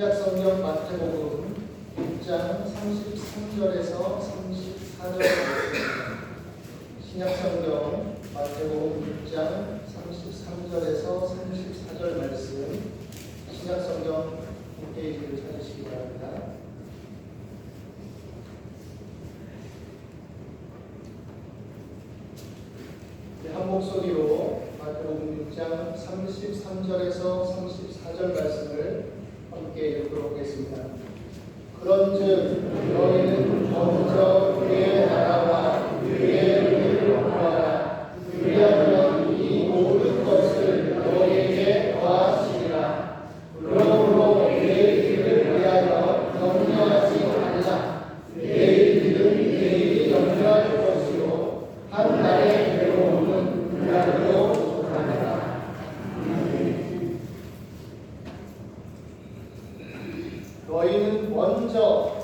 신약성경 마태복음 6장 33절에서 34절 신약성경 마태복음 6장 33절에서 34절 말씀 신약성경 6페이지를 찾으시기 바랍니다. 한 목소리로 마태복음 6장 33절에서 34절 말씀을 함께 읽도록 하겠습니다. 그런즉 너희는 먼저 그의 나라와 그의 의를 구하라. 그리하면 이 모든 것을 너희에게 더하시리라. 그러므로 내일 일을 위하여 염려하지 말라. 내일 일은 내일이 염려할 것이요 한 날의 괴로움은 그 날로 족하니라. 너희는 먼저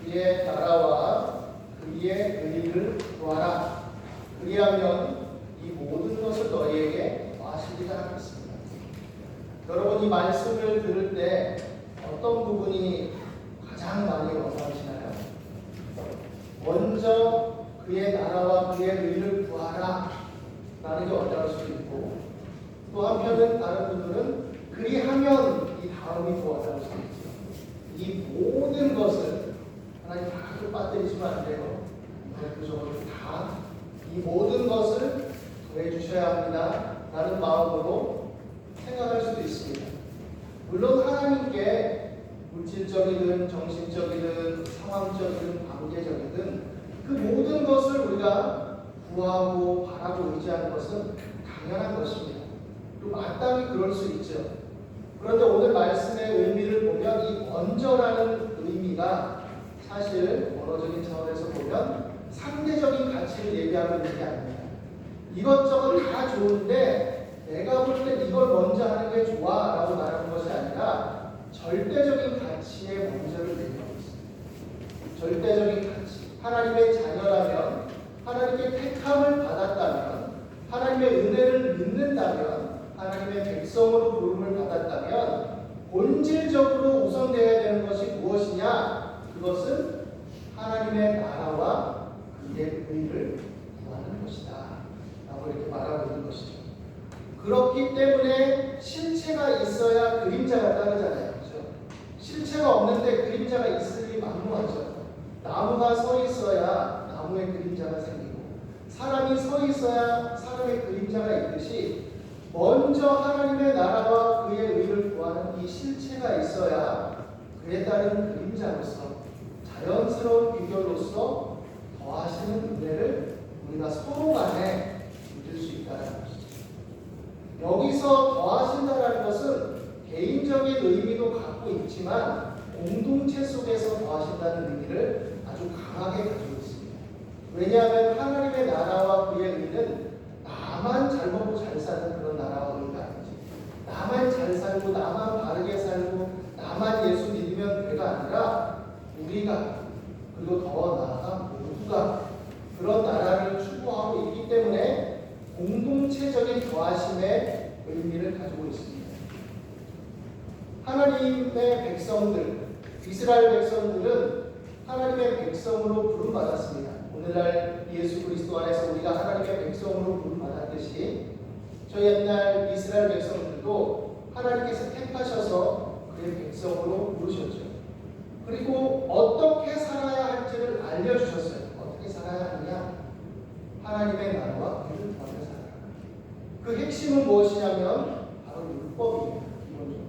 그의 나라와 그의 의를 구하라. 그리하면 이 모든 것을 너희에게 더하시리라 하겠습니다. 여러분, 이 말씀을 들을 때 어떤 부분이 가장 많이 원하시나요? 먼저 그의 나라와 그의 의를 구하라 라는 게 원할 수도 있고, 또 한편은 다른 분들은 그리하면 이 다음이 더 원할 수도 있죠. 이 모든 것을 하나님 다 빠뜨리시면 안 돼요. 그저걸 다 이 모든 것을 더해 주셔야 합니다 라는 마음으로 생각할 수도 있습니다. 물론 하나님께 물질적이든 정신적이든 상황적이든 관계적이든 그 모든 것을 우리가 구하고 바라고 의지하는 것은 당연한 것입니다. 또 마땅히 그럴 수 있죠. 그런데 오늘 말씀의 의미를 보면 이 먼저라는 의미가 사실 언어적인 차원에서 보면 상대적인 가치를 얘기하고 있는 게 아닙니다. 이것저것 다 좋은데 내가 볼 때 이걸 먼저 하는 게 좋아 라고 말하는 것이 아니라 절대적인 가치의 먼저를 얘기하고 있습니다. 절대적인 가치. 하나님의 자녀라면, 하나님의 택함을 받았다면, 하나님의 은혜를 믿는다면, 하나님의 백성으로 부름을 받았다면 본질적으로 우선되어야 되는 것이 무엇이냐? 그것은 하나님의 나라와 그의 의를 구하는 것이다 라고 이렇게 말하고 있는 것이죠. 그렇기 때문에 실체가 있어야 그림자가 따르잖아요. 그렇죠? 실체가 없는데 그림자가 있으니 만무하죠. 나무가 서 있어야 나무의 그림자가 생기고, 사람이 서 있어야 사람의 그림자가 있듯이 먼저 하나님의 나라와 그의 의를 구하는 이 실체가 있어야 그에 따른 그림자로서, 자연스러운 비결로서 더하시는 은혜를 우리가 서로 간에 누릴 수 있다는 것이죠. 여기서 더하신다는 것은 개인적인 의미도 갖고 있지만 공동체 속에서 더하신다는 의미를 아주 강하게 가지고 있습니다. 왜냐하면 하나님의 나라와 그의 의는 나만 잘 먹고 잘 사는 그런 나라와 의가 아니지. 나만 잘 살고 나만 바르게 살고 나만 예수 믿으면 되가 아니라 우리가, 그리고 더 나아가 모두가 그런 나라를 추구하고 있기 때문에 공동체적인 더하심의 의미를 가지고 있습니다. 하나님의 백성들, 이스라엘 백성들은 하나님의 백성으로 부름받았습니다. 오늘날 예수 그리스도 안에서 우리가 하나님의 백성으로 부름받았듯이 저 옛날 이스라엘 백성들도 하나님께서 택하셔서 그의 백성으로 부르셨죠. 그리고 어떻게 살아야 할지를 알려주셨어요. 어떻게 살아야 하느냐? 하나님의 나라와 그를 구하며 살아라. 그 핵심은 무엇이냐면 바로 율법이에요. 기본적으로.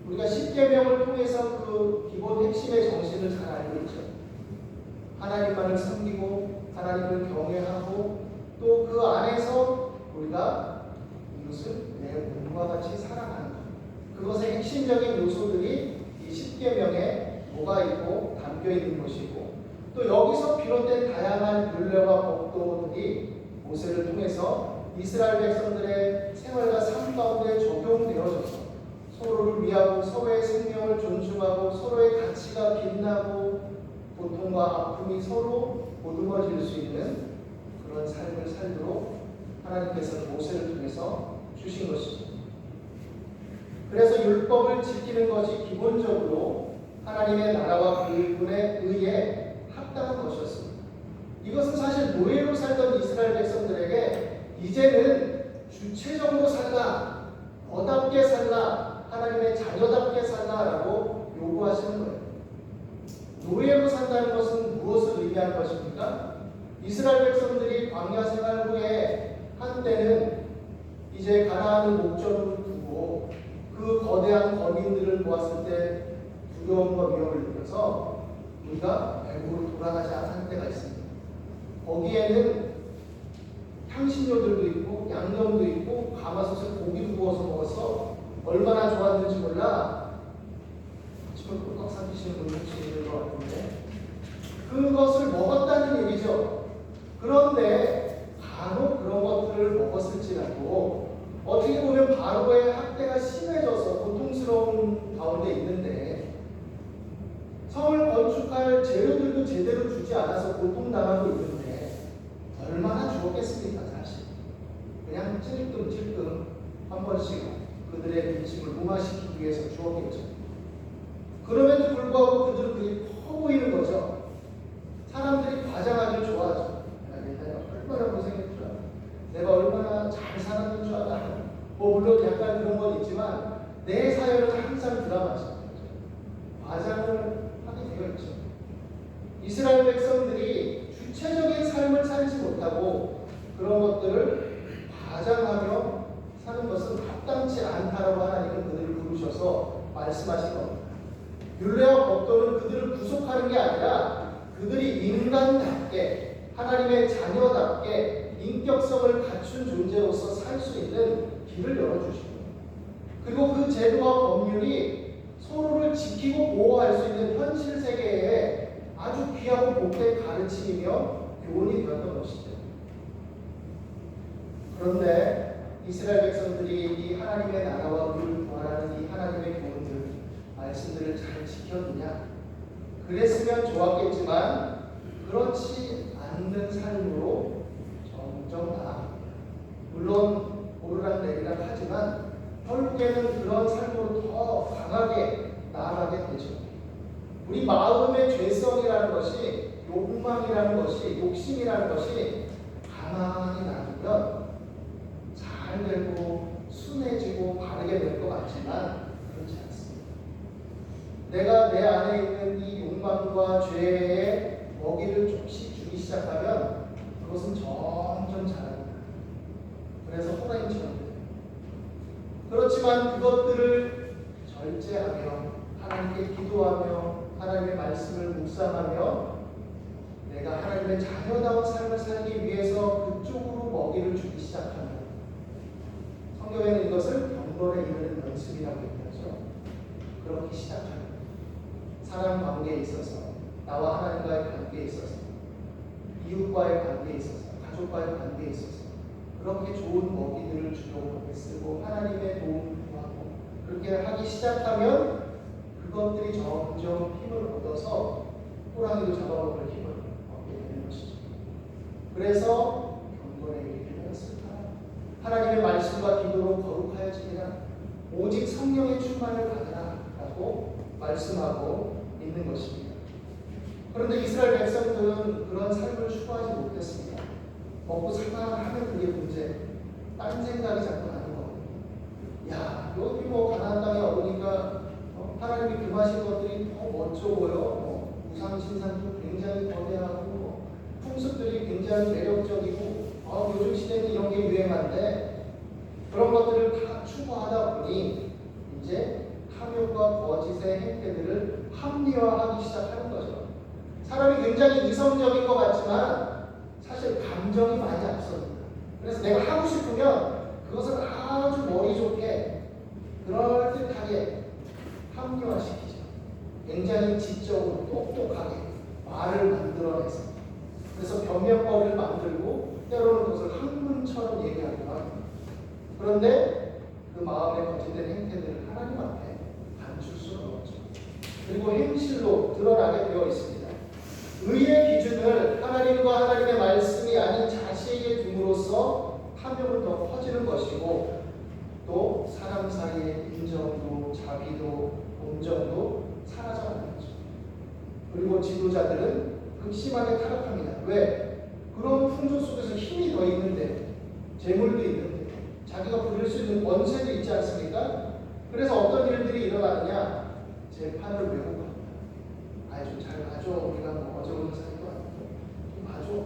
우리가 십계명을 통해서 그 기본 핵심의 정신을 잘 알고 있죠. 하나님만을 섬기고 하나님을 경외하고 또 그 안에서 우리가 이것을 내 몸과 같이 살아가는 것. 그것의 핵심적인 요소들이 이 십계명에 뭐가 있고 담겨 있는 것이고, 또 여기서 비롯된 다양한 율례와 법도들이 모세를 통해서 이스라엘 백성들의 생활과 삶 가운데 적용되어져서 서로를 위하고 서로의 생명을 존중하고 서로의 가치가 빛나고 고통과 아픔이 서로 보듬어질 수 있는 그런 삶을 살도록 하나님께서 모세를 통해서 주신 것이죠. 그래서 율법을 지키는 것이 기본적으로 하나님의 나라와 그분에 의해 합당한 것이었습니다. 이것은 사실 노예로 살던 이스라엘 백성들에게 이제는 주체적으로 살라, 너답게 살라, 하나님의 자녀답게 살라라고 요구하시는 거예요. 노예로 산다는 것은 무엇을 의미하는 것입니까? 이스라엘 백성들이 광야 생활 후에 한때는 이제 가나안을 목적으로 두고 그 거대한 거민들을 보았을 때 두려움과 위협을 느껴서 우리가 애굽으로 돌아가지 않은 때가 있습니다. 거기에는 향신료들도 있고 양념도 있고 가마솥에 고기도 구워서 먹어서 얼마나 좋았는지 몰라. 지금 꿀꺽 삼키시는 분이 혹시 있는 것 같은데 그것을 먹었다는 얘기죠. 그런데 간혹 그런 것들을 먹었을지라도 어떻게 보면 바로의 학대가 심해져서 고통스러운 가운데 있는데 성을 건축할 재료들도 제대로 주지 않아서 고통당하고 있는데 얼마나 주었겠습니까? 사실 그냥 찔끔찔끔 한 번씩 그들의 민심을 무마시키기 위해서 주었겠죠. 그럼에도 불구하고 그들은 그게 커 보이는 거죠. 사람들이 과장하기를 좋아하죠. 내가 얼마나 고생했줄 알아. 내가 얼마나 잘 살았는 줄 알아. 물론 약간 그런 건 있지만 내 사연은 항상 드라마죠. 과장을 하게 되어 있죠. 이스라엘 백성들이 주체적인 삶을 살지 못하고 그런 것들을 과장하며 사는 것은 합당치 않다라고 하나님은 그들을 부르셔서 말씀하신 겁니다. 율례와 법도는 그들을 구속하는 게 아니라 그들이 인간답게 하나님의 자녀답게 인격성을 갖춘 존재로서 살 수 있는 길을 열어주시고 그리고 그 제도와 법률이 서로를 지키고 보호할 수 있는 현실 세계에 아주 귀하고 복된 가르침이며 교훈이 되었던 것이죠. 그런데 이스라엘 백성들이 이 하나님의 나라와 그를 구하라는 이 하나님의 교훈들, 말씀들을 잘 지켰느냐? 그랬으면 좋았겠지만 그렇지 않는 삶으로 점점 나아갑니다. 물론 오르락내리락 하지만 결국에는 그런 삶으로 더 강하게 나아가게 되죠. 우리 마음의 죄성이라는 것이, 욕망이라는 것이, 욕심이라는 것이 가만히 놔두면 잘 되고 순해지고 바르게 될 것 같지만 그렇지 않습니다. 내가 내 안에 있는 이 욕망과 죄의 먹이를 조금씩 주기 시작하면 그것은 점점 자랍니다. 그래서 호랑이처럼 돼요. 그렇지만 그것들을 절제하며 하나님께 기도하며 하나님의 말씀을 묵상하며 내가 하나님의 자녀다운 삶을 살기 위해서 그쪽으로 먹이를 주기 시작하면 성경에는 이것을 경건에 이르는 연습이라고 얘기하죠. 그렇게 시작합니다. 사람 관계에 있어서 나와 하나님과의 관계에 있어서 이웃과의 관계에 있어서 가족과의 관계에 있어서 그렇게 좋은 먹이들을 주려고 애쓰고 하나님의 도움을 구하고 그렇게 하기 시작하면 그것들이 점점 힘을 얻어서 호랑이도 잡아먹을 힘을 얻게 되는 것이죠. 그래서 경건에 이르기를 연습하라. 하나님의 말씀과 기도로 거룩하여지리라. 오직 성령의 충만을 받으라 라고 말씀하고 있는 것입니다. 그런데 이스라엘 백성들은 그런 삶을 추구하지 못했습니다. 먹고 살만 하면 그게 문제. 딴 생각이 자꾸 나는 거예요. 야, 여기 가나안 땅에 오니까 하나님이 금하신 것들이 더 멋져 보여. 우상신상도 굉장히 거대하고 풍습들이 굉장히 매력적이고 요즘 시대는 이런 게 유행한데 그런 것들을 다 추구하다 보니 이제 탐욕과 거짓의 행태들을 합리화하기 시작하는 거죠. 사람이 굉장히 이성적인 것 같지만 사실 감정이 많이 앞섭니다. 그래서 내가 하고 싶으면 그것을 아주 머리 좋게 그럴듯하게 합리화시키죠. 굉장히 지적으로 똑똑하게 말을 만들어내서 그래서 변명법을 만들고 때로는 그것을 학문처럼 얘기하기도 합니다. 그런데 그 마음의 거짓된 행태들을 하나님 앞에 감출 수는 없죠. 그리고 행실로 드러나게 되어 있습니다. 의의 기준을 하나님과 하나님의 말씀이 아닌 자신에게 둠으로써 탐욕은 더 커지는 것이고 또 사람 사이의 인정도, 자비도, 공정도 사라져가는 거죠. 그리고 지도자들은 극심하게 타락합니다. 왜? 그런 풍조 속에서 힘이 더 있는데, 재물도 있는데, 자기가 부릴 수 있는 권세도 있지 않습니까? 그래서 어떤 일들이 일어나느냐? 재판을 왜곡합니다. 좀 잘 봐줘. 우리가 뭐 어제 오는 사이도 아니고 좀 봐줘.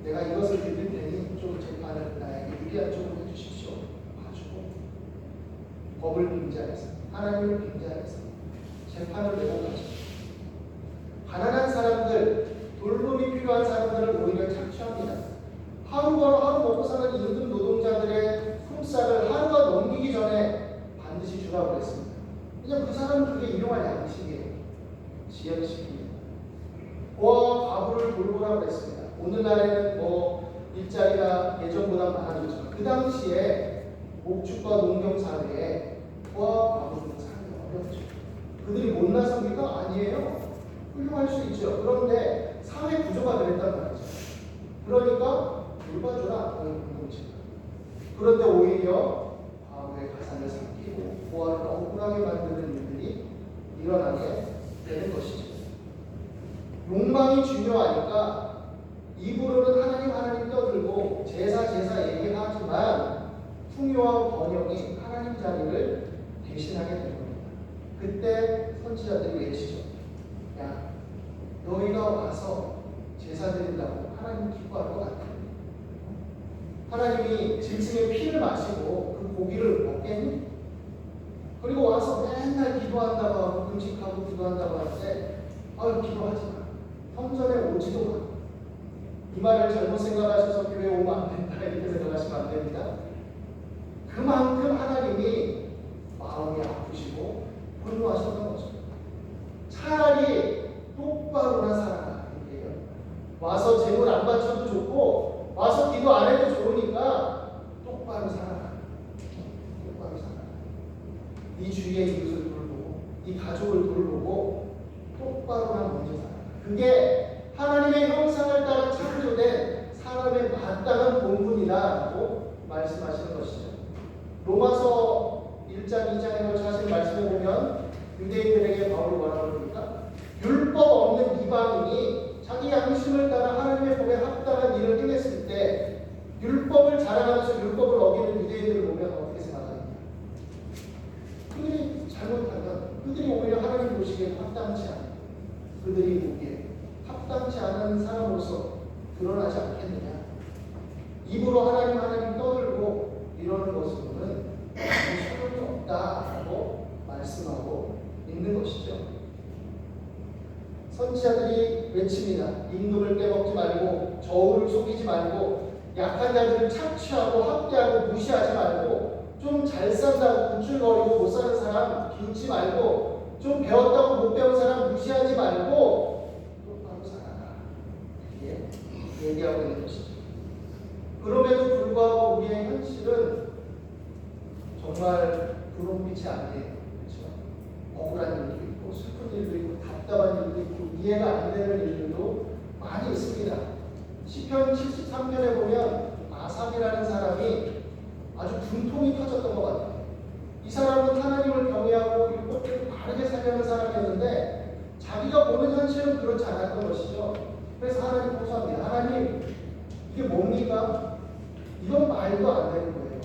내가 이것을 드릴 테니 좀 재판을 나에게 유리한 쪽으로 해주십시오. 봐주고 법을 빙자해서 하나님을 빙자해서 재판을 왜곡하죠. 가난한 사람들, 돌봄이 필요한 사람들을 오히려 착취합니다. 하루 벌어 하루 먹고 사는 임금 노동자들의 품삯을 하루가 넘기기 전에 반드시 주라고 했습니다. 그냥 그 사람은 그게 일용할 양식이에요. 지연식입니다. 고아와 과부를 돌보라고 했습니다. 오늘날에는 뭐 일자리가 예전보다 많아졌지만 그 당시에 목축과 농경 사회에 고아와 과부는 살기 어렵죠. 그들이 못난 상대가 아니에요. 훌륭할 수 있죠. 그런데 사회 구조가 그랬단 말이죠. 그러니까 돌봐줘라 공동체가. 그런데 오히려 과부의 가산을 삼키고 고아를 억울하게 만드는 일들이 일어나게 되는 것이죠. 욕망이 중요하니까 입으로는 하나님 떠들고 제사 얘기하지만 풍요와 번영이 하나님 자리를 대신하게 되는 겁니다. 그때 선지자들이 외치죠. 야, 너희가 와서 제사 드린다고 하나님 기뻐할 것 같아. 하나님이 짐승의 피를 마시고 그 고기를 먹겠니? 그리고 와서 맨날 기도한다고 하고 금식하고 기도한다고 하는데 기도하지 마. 성전에 오지도 마. 이 말을 잘못 생각하셔서 교회에 오면 안 된다 이렇게 생각하시면 안 됩니다. 그만큼 하나님이 마음이 아프시고 분노하셨던 거죠. 차라리 똑바로나 살아라. 이렇게요. 와서 재물 안 바쳐도 좋고 와서 기도 안 해도 좋으니까 똑바로 살아라. 똑바로 살아라. 이 주위의 이웃을 돌보고 이 가족을 돌보고 똑바로나 먼저 살아라. 그게 하나님의 형상을 따라 창조된 사람의 마땅한 본분이라고 말씀하시는 것이죠. 로마서 1장 2장에 걸쳐 하신 말씀에 보면 유대인들에게 바울이 뭐라고 그럽니까? 율법 없는 이방인이 자기 양심을 따라 하나님의 법에 합당한 일을 행했을 때 율법을 자랑하면서 율법을 어기는 유대인들을 보면 어떻게 생각합니까? 그들이 잘못하면 그들이 오히려 하나님 보시기에 합당치 않아요. 그들이 보기에 합당치 않은 사람으로서 드러나지 않겠느냐. 입으로 하나님 떠들고 이러는 것으로는 소용이 없다라고 말씀하고 있는 것이죠. 선지자들이 외칩니다. 임금을 빼먹지 말고 저울을 속이지 말고 약한 자들을 착취하고 학대하고 무시하지 말고 좀 잘 산다고 구출거리고 못 사는 사람 비웃지 말고 좀 배웠다고 못 배운 사람 무시하지 말고 똑바로 살아라. 이게 얘기하고 있는 것이죠. 그럼에도 불구하고 우리의 현실은 정말 분홍빛이 아니에요. 그렇죠? 억울한 일도 있고 슬픈 일도 있고 답답한 일도 있고 이해가 안 되는 일들도 많이 있습니다. 시편 73편에 보면 아삽이라는 사람이 아주 분통이 터졌던 것 같아요. 이 사람은 하나님을 경외하고 율법대로 바르게 살려는 사람이었는데 자기가 보는 현실은 그렇지 않았던 것이죠. 그래서 하나님 호소합니다. 하나님, 이게 뭡니까? 이건 말도 안 되는 거예요.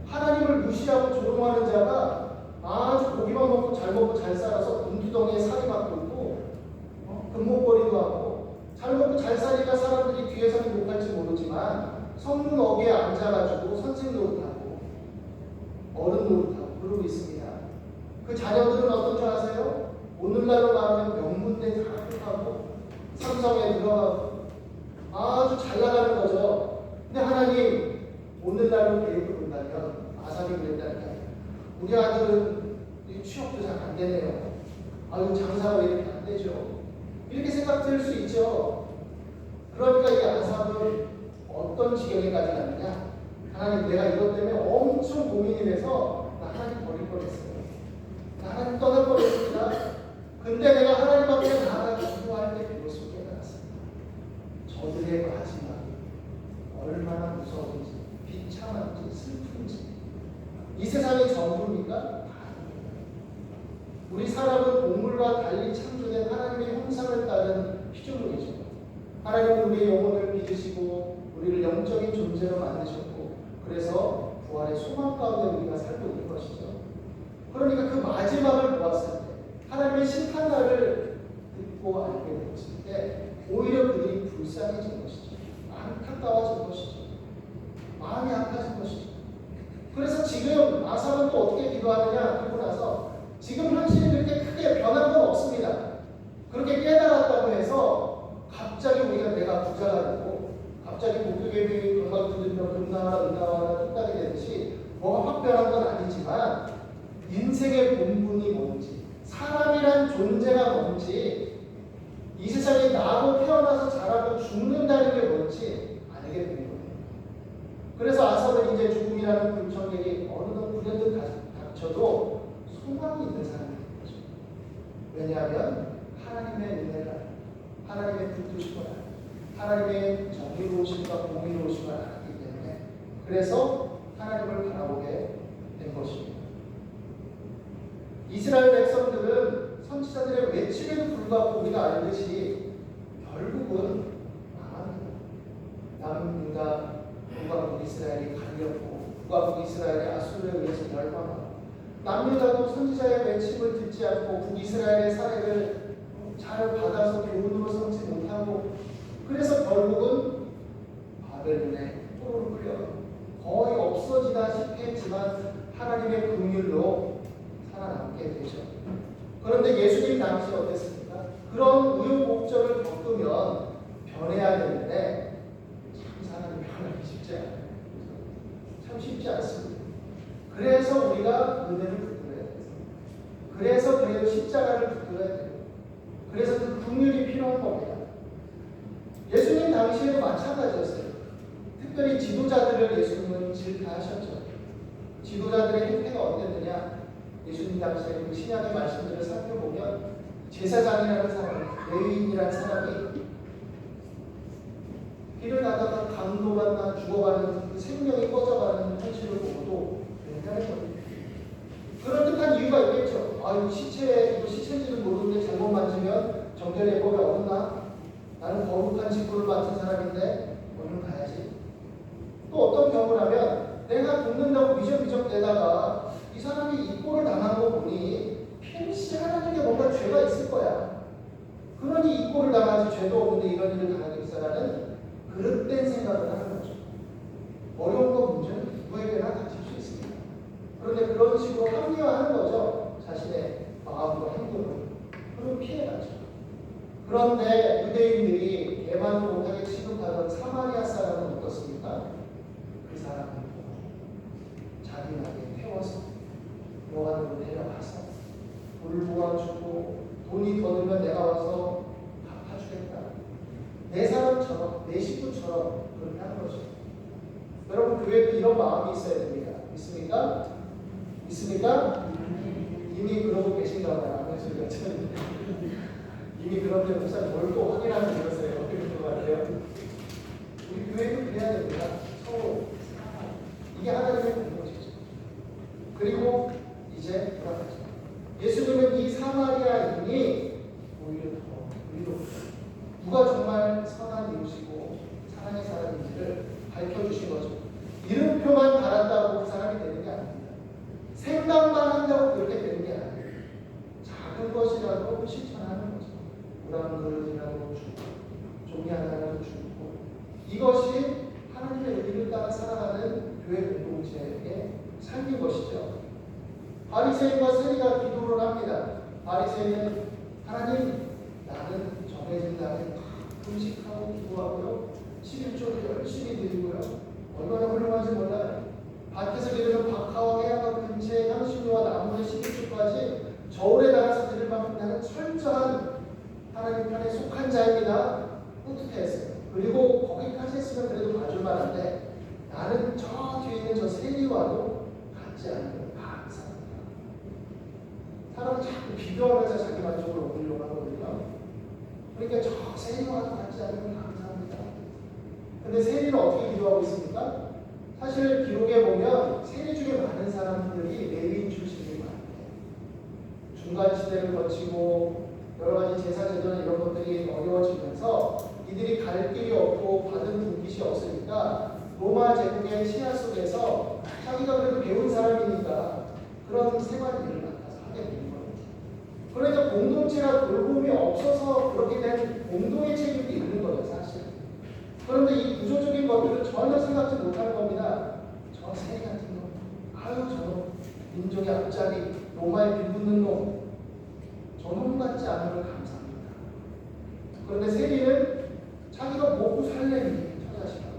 하나님을 무시하고 조롱하는 자가 아주 고기만 먹고 잘 살아서 금두덩이에 살이 받고 있고 금목걸이도 하고 잘 먹고 잘 사니까 사람들이 뒤에서는 욕할지 모르지만 성문 어귀에 앉아가지고 선생 노릇하고 어른 노릇하고 그러고 있습니다. 그 자녀들은 어떤 줄 아세요? 오늘날로 말하면 명문대 다 합격하고 삼성에 들어가고 아주 잘 나가는 거죠. 근데 하나님 오늘날로 계획을 본다면 아삽이 그랬다니까 우리 아들은 취업도 잘 안 되네요. 아유 장사가 왜 이렇게 안 되죠? 이렇게 생각 들 수 있죠. 그러니까 이 아삽은 어떤 지경에까지 갔느냐? 하나님 내가 이것 때문에 엄청 고민이 돼서 나 하나님 버릴 뻔했어요. 나 하나님 떠날 뻔했습니다. 근데 내가 하나님 앞에 나아가 기도할 때 비로소 깨달았습니다. 저들의 마지막이 얼마나 무서운지 비참한지 슬픈지 이 세상의 전부 우리 사람은 동물과 달리 창조된 하나님의 형상을 따른 피조물이죠. 하나님은 우리의 영혼을 빚으시고 우리를 영적인 존재로 만드셨고 그래서 부활의 소망 가운데 우리가 살고 있는 것이죠. 그러니까 그 마지막을 보았을 때 하나님의 심판날을 듣고 알게 되었을 때 오히려 그들이 불쌍해진 것이죠. 안타까워진 것이죠. 마음이 아파진 것이죠. 그래서 지금 아삽은 또 어떻게 기도하느냐 그러고 나서 지금 현실이 그렇게 크게 변한 건 없습니다. 그렇게 깨달았다고 해서 갑자기 우리가 내가 부자가 되고 갑자기 목표계획이 건강 두드리며 금나와라 은나와라 뚝딱이 되듯이 뭐가 확 변한 건 아니지만 인생의 본분이 뭔지 사람이란 존재가 뭔지 이 세상에 나고 태어나서 자라고 죽는다는 게 뭔지 알게 되는 거예요. 그래서 아삽은 이제 죽음이라는 불청객이 어느덧 불현듯 닥쳐도 소망이 있는 사람이 된 거죠. 왜냐하면 하나님의 은혜를 알고 하나님의 불두심을 알고 하나님의 정의로우심과 공의로우심을 알기 때문에 그래서 하나님을 바라보게 된 것입니다. 이스라엘 백성들은 선지자들의 외침에도 불구하고 우리가 알듯이 결국은 망합니다. 남유다 북왕국 이스라엘이 갈렸고 북왕국 이스라엘이 아수르에 의해서 멸망하고 남유다도 선지자의 외침을 듣지 않고 북이스라엘의 사례를 잘 받아서 교훈으로 삼지 못하고 그래서 결국은 바벨론에 포로로 끌려가고 거의 없어지다시피 했지만 하나님의 긍휼로 살아남게 되죠. 그런데 예수님 당시 어땠습니까? 그런 우여곡절을 겪으면 변해야 되는데 참 사람이 변하기 쉽지 않아요. 참 쉽지 않습니다. 그래서 우리가 은혜를 붙들어야 돼요. 그래서 그래도 십자가를 붙들어야 돼요. 그래서 그 긍휼이 필요한 겁니다. 예수님 당시에도 마찬가지였어요. 특별히 지도자들을 예수님은 질타하셨죠. 지도자들의 행태가 어땠느냐? 예수님 당시에 그 신약의 말씀들을 살펴보면 제사장이라는 사람, 레위인이라는 사람이 길을 가다가 강도가 죽어가는 그 생명이 꺼져가는 현실을 보고도 굉장히 그럴듯한 이유가 있겠죠. 이거 시체인지는 모르는데 잘못 만지면 정결의 법에 어긋나? 나는 거룩한 직분을 맡은 사람인데 오늘 가야지. 또 어떤 경우라면 내가 돕는다고 미적미적 대다가 이 사람이 입고를 당한 거 보니 필시 하나님께 뭔가 죄가 있을 거야. 그러니 입고를 당하지 죄도 없는데 이런 일을 당하게 있어라는 그릇된 생각을 하는 거죠. 어려운 거 문제는 누구에게나 닥칠 수 있습니다. 그런데 그런 식으로 합리화하는 거죠. 자신의 마음과 행동을. 그럼 피해가죠. 그런데 유대인들이 대만도 못하게 취급하던 사마리아 사람은 어떻습니까? 그 사람은 자기 나라에 태워서 요한으로 데려가서 돈을 모아주고 돈이 더 들면 내가 와서 갚아주겠다. 내 사람처럼 내 식구처럼 그렇게 하는 거죠. 여러분 교회도 이런 마음이 있어야 됩니다. 있습니까? 있습니까? 이미 그러고 계신가 봐요. 아멘 소리가 참. 이미 그런데 목사님 뭘 또 확인하면 되겠어요. 그런 것 같아요. 우리 교회도 그래야 됩니다. 서로 이게 하나님의 공동체죠. 그리고 이제 돌아가죠. 예수님은 이 사마리아인이 오히려 더 의롭다. 누가 정말 선한 이웃이고 사랑의 사람인지를 밝혀주신 거죠. 이름표만 달았다고 그 사람이 되는 게 아닙니다. 생각만 한다고 그렇게 되는 게 아니에요. 작은 것이라도 실천하는 거죠. 물 한 그릇이라도 주고 종이 하나라도 주고 이것이 하나님의 의를 따라 살아가는 교회 공동체의 삶인 것이죠. 바리새인과 세리가 기도를 합니다. 바리새인은 하나님 나는 정해진 날에 금식하고 기도하고요 11조를 열심히 드리고요 얼마나 훌륭한지 몰라요. 밭에서 기르는 박하와 해양과 근처의 향신료와 나무의 11조까지 저울에 달아서 드릴 만큼 나는 철저한 하나님 편에 속한 자입니다. 뿌듯해했어요. 그리고 거기까지 했으면 그래도 봐줄 만한데 나는 저 뒤에 있는 저 세리와도 같지 않은 감사합니다. 사람은 자꾸 비교하면서 자기 만족을 얻으려고 하거든요. 그러니까 저 세리와도 같지 않은 감사합니다. 근데 세리는 어떻게 기도하고 있습니까? 사실 기록에 보면 세리 중에 많은 사람들이 레위인 출신이 많아요. 중간 시대를 거치고 여러 가지 제사 제도나 이런 것들이 어려워지면서 이들이 갈 길이 없고 받은 분깃이 없으니까 로마 제국의 시야 속에서 자기가 그래도 배운 사람이니까 그런 생활들을 맡아서 하게 되는 거예요. 그러니까 공동체가 돌봄이 없어서 그렇게 된 공동의 책임도 있는 거예요, 사실. 그런데 이 구조적인 것들은 전혀 생각지 못하는 겁니다. 저 세리 같은 놈, 아유 저놈, 민족의 앞자리, 로마에 빌붙는 놈, 저놈 같지 않은 걸 감사합니다. 그런데 세리는 자기가 먹고 살려니 처자식하고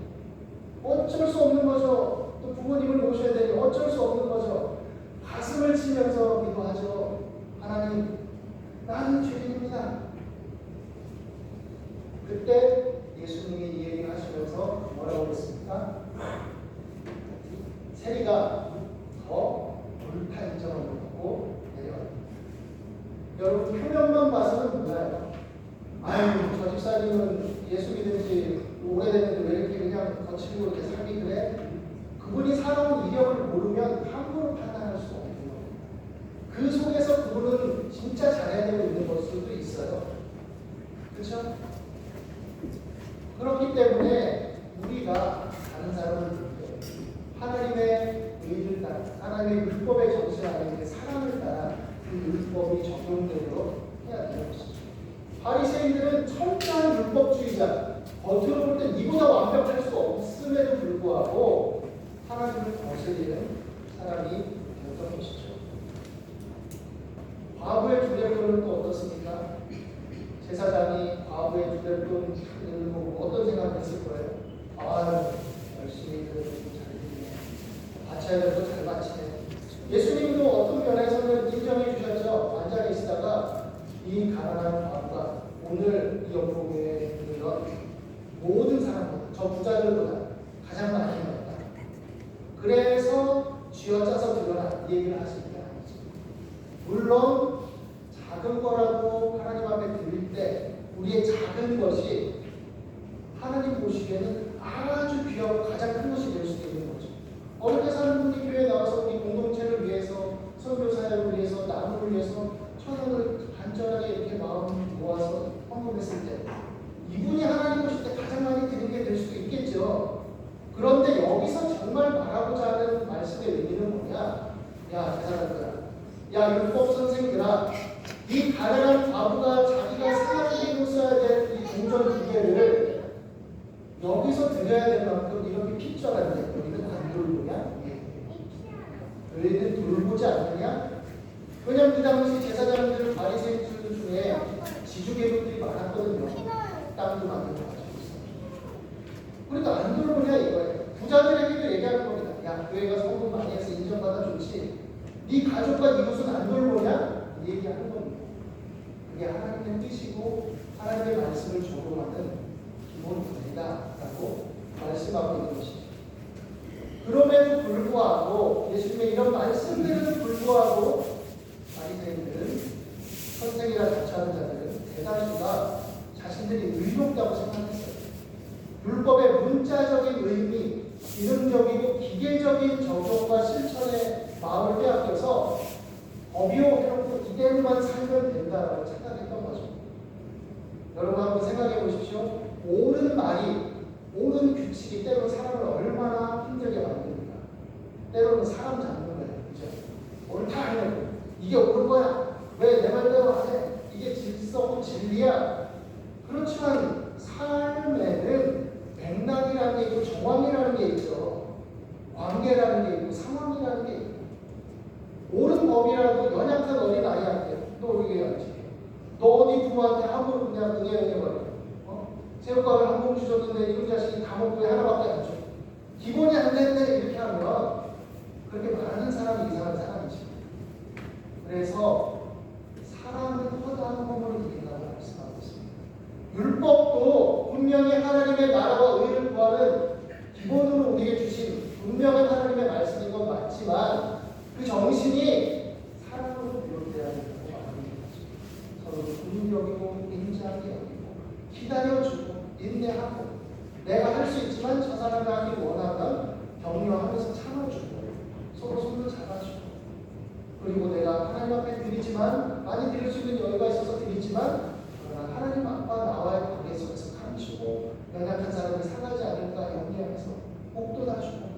어쩔 수 없는 거죠. 또 부모님을 모셔야 되니 어쩔 수 없는 거죠. 가슴을 치면서 기도하죠. 하나님, 나는 죄인입니다. 그때 예수님이 이 얘기를 하시면서 뭐라고 했습니까? 세리가 더 옳다 인정을 받고 내려갑니다. 여러분 표면만 봐서는 몰라요. 아유 저 집사님은 예수 믿은 지 오래됐는데 왜 이렇게 그냥 거칠고 이렇게 살기 그래? 그분이 살아온 이력을 모르면 함부로 판단할 수 없는 거예요. 그 속에서 그분은 진짜 잘해야 되고 있는 걸 수도 있어요. 그렇죠? 그렇기 때문에 우리가 다른 사람을 볼 때 하나님의 의를 따라 하나님의 율법의 정신 안에 그 사랑을 따라 그 율법이 적용되도록 해야 되는 것이죠. 바리새인들은 철저한 율법주의자, 겉으로 볼 때 이보다 완벽할 수 없음에도 불구하고 하나님을 거스리는 사람이 되었던 것이죠. 과부의 두 대표는 또 어떻습니까? 제사장이 과부의 두 대표는 보고 어떤 생각을 했을 거예요? 아, 열심히 잘 드리네. 바쳐야 될 거 잘 바치네. 예수님도 어떤 면에서는 인정해 주셨죠. 앉아 계시다가 이 가난한 과부가 오늘 이 연복에 있는 모든 사람보다 저 부자들보다 가장 많이 받았다. 그래서 쥐어짜서 드러나 이 얘기를 하실 게 아니죠. 물론 작은 거라도 하나님 앞에 드릴 때 우리의 작은 것이 하나님 보시기에는 아주 귀하고 가장 큰 것이 될 수도 있는 거죠. 어렵게 사는 분이 교회에 나와서 우리 공동체를 위해서 선교 사역을 위해서 나무를 위해서 천원을 간절하게 이렇게 마음 모아서 헌금했을 때 이분이 하나님 보실 때 가장 많이 드린 게 될 수도 있겠죠. 그런데 여기서 정말 말하고자 하는 말씀의 의미는 뭐냐? 야 제사장들아, 야 율법 선생들아, 이 가난한 과부가 자기가 생활비로 써야 될 이 동전 두 개를 여기서 드려야 될 만큼 이렇게 핍절한데 너희는 안 돌보냐? 너희는 돌보지 않느냐? 왜냐면 그 당시 제사장들 바리새인들 중에 지주계급들이 많았거든요. 땅도 많은 거 가지고 있어요. 그러니까 안 돌보냐 이거예요. 부자들에게도 얘기하는 겁니다. 야 교회가 성공 많이 해서 인정받아 좋지. 네 가족과 이웃은 안 돌보냐? 이 얘기하는 겁니다. 그게 하나님의 뜻이고 하나님의 말씀을 적용하는 기본 권리다라고 말씀하고 있는 것이죠. 그럼에도 불구하고 예수님의 이런 말씀들은 불구하고 바리새인들은 선생이라 자처하는 자들은 대다수가 자신들이 의롭다고 생각했어요. 율법의 문자적인 의미, 기능적이고 기계적인 적용과 실천에 마음을 빼앗겨서 법이요 이렇고 이대로만 살면 된다라고 착각했던 거죠. 여러분 한번 생각해 보십시오. 옳은 말이, 옳은 규칙이 때로는 사람을 얼마나 힘들게 만듭니까? 때로는 사람 잡는 거예요. 그죠? 옳다 하면 이게 옳은 거야. 왜 내 말대로 안 해? 이게 질서고 진리야. 그렇지만 삶에는 맥락이라는 게 있고 정황이라는 게 있죠. 관계라는 게 있고 상황이라는 게 있고 옳은 법이라도 연약한 어린 아이한테 너 얘기해야지. 너 어디 부모한테 함부로 그냥 응애응애거려. 새우깡을 한 봉지 줬는데 이런 자식이 다 먹고 왜 하나밖에 안 줘. 기본이 안 됐네 이렇게 하면 그렇게 말하는 사람이 이상한 사람이지. 그래서 사람은 허다한 허물을 이긴다고 말씀하고 있습니다. 율법도 분명히 하나님의 나라와 의를 구하는 기본으로 우리에게 주신 분명한 하나님의 말씀인 건 맞지만 그 정신이 사랑으로 비롯돼야 된다고 말합니다. 서로 긍휼적이고 인자하게 여기고 기다려주고 인내하고 내가 할 수 있지만 저 사람이 하기 원하면 격려하면서 참아주고 서로 손을 잡아주고 그리고 내가 하나님 앞에 드리지 드리지만 많이 드릴 수 있는 여유가 있어서 드리지만 그러나 하나님 아빠 나와의 관계 속에서 감추고 연약한 사람이 상하지 않을까 염려해서 복돋아주고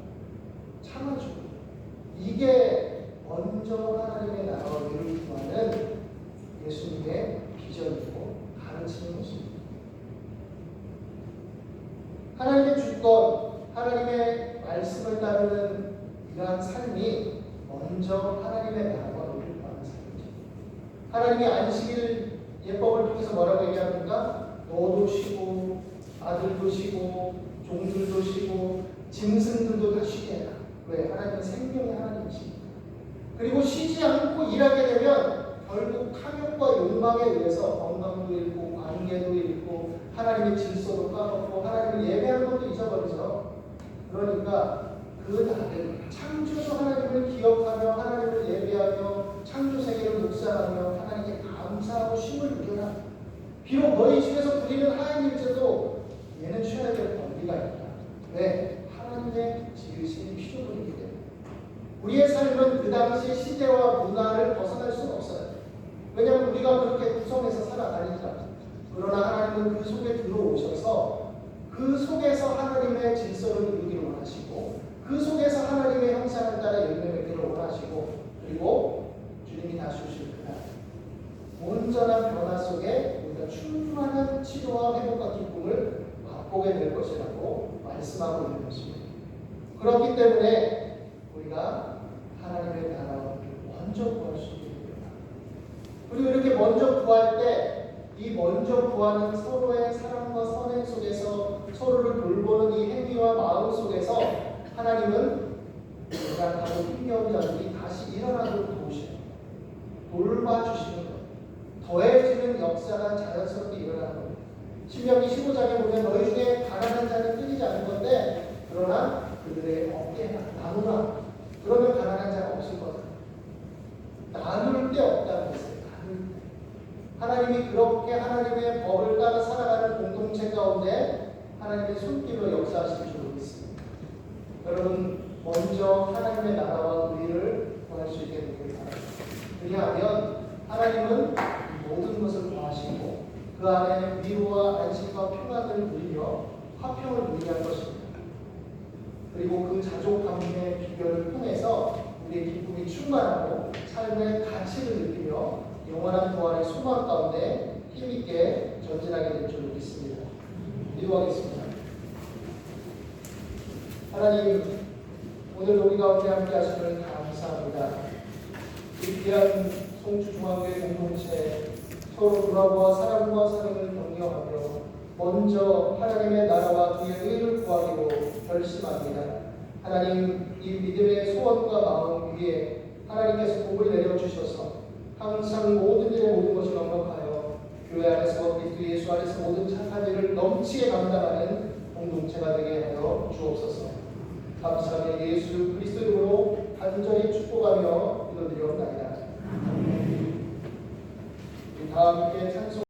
참아주고 이게 먼저 하나님의 나라와 의를 구하는 예수님의 비전이고 가르치는 모습입니다. 하나님의 주권, 하나님의 말씀을 따르는 이러한 삶이 먼저 하나님의 나라와 의를 구하는 삶이죠. 하나님이 안식일 예법을 통해서 뭐라고 얘기합니까? 너도 쉬고 아들도 쉬고 종들도 쉬고 짐승들도 다 쉬게 해라. 왜? 하나님은 생명의 하나님이십니다. 그리고 쉬지 않고 일하게 되면 결국 탐욕과 욕망에 의해서 건강도 잃고 관계도 잃고 하나님의 질서도 까먹고 하나님을 예배하는 것도 잊어버리죠. 그러니까 그 날을 창조주 하나님을 기억하며 하나님을 예배하며 창조 세계를 묵상하며 하나님께 감사하고 쉼을 누려라. 비록 너희 집에서 부리는 하인일제도 얘는 쉬어야 될 권리가 있다. 왜? 하나님의 지으신 피조물이기 때문에. 우리의 삶은 그 당시의 시대와 문화를 벗어날 수는 없어요. 왜냐하면 우리가 그렇게 구성해서 살아가니까. 그러나 하나님은 그 속에 들어오셔서 그 속에서 하나님의 질서를 이루기를 원하시고 그 속에서 하나님의 형상을 따라 열매 맺기를 원하시고 그리고 주님이 다시 오실 그날 온전한 변화 속에 우리가 충만한 치료와 회복과 기쁨을 맛보게 될 것이라고 말씀하고 있는 것입니다. 그렇기 때문에 우리가 하나님의 나라와 먼저 구할 수 있게 됩니다. 그리고 이렇게 먼저 구할 때 이 먼저 구하는 서로의 사랑과 선행 속에서 서로를 돌보는 이 행위와 마음 속에서 하나님은 연약하고 힘겨운 자들이 다시 일어나도록 도우셔요. 돌봐주시는 거예요. 더해지는 역사가 자연스럽게 일어나는 거예요. 신명기 15장에 보면 너희 중에 가난한 자는 끊이지 않을 건데 그러나 그들의 어깨에 나누라. 그러면 가난한 자가 없을 거다. 나눌 데 없다는 것이에요. 하나님이 그렇게 하나님의 법을 따라 살아가는 공동체 가운데 하나님의 손길로 역사하실 줄 믿습니다. 여러분 먼저 하나님의 나라와 의를 구할 수 있게 되길 바랍니다. 왜냐하면 하나님은 모든 것을 구하시고 그 안에 위로와 안식과 평안을 누리며 화평을 누리게 할 것입니다. 그리고 그 자족함의 비결을 통해서 우리의 기쁨이 충만하고 삶의 가치를 느끼며 영원한 부활의 소망 가운데 힘있게 전진하게 될 줄 믿습니다. 기도하겠습니다. 하나님, 오늘 우리 가운데 함께 하시는 감사합니다. 이 귀한 송주중앙교회 공동체 서로 돌아보아 사랑과 사랑을 격려하며 먼저 하나님의 나라와 그의 의를 구하기로 결심합니다. 하나님, 이 믿음의 소원과 마음 위에 하나님께서 복을 내려주셔서 항상 모든 일에 모든 것을 넉넉하여 교회 안에서 그리스도 예수 안에서 모든 착한 일을 넘치게 감당하는 공동체가 되게 하여 주옵소서. 감사하며 예수 그리스도 이름으로 간절히 축복하며 기도드리옵나이다. 다 함께 찬송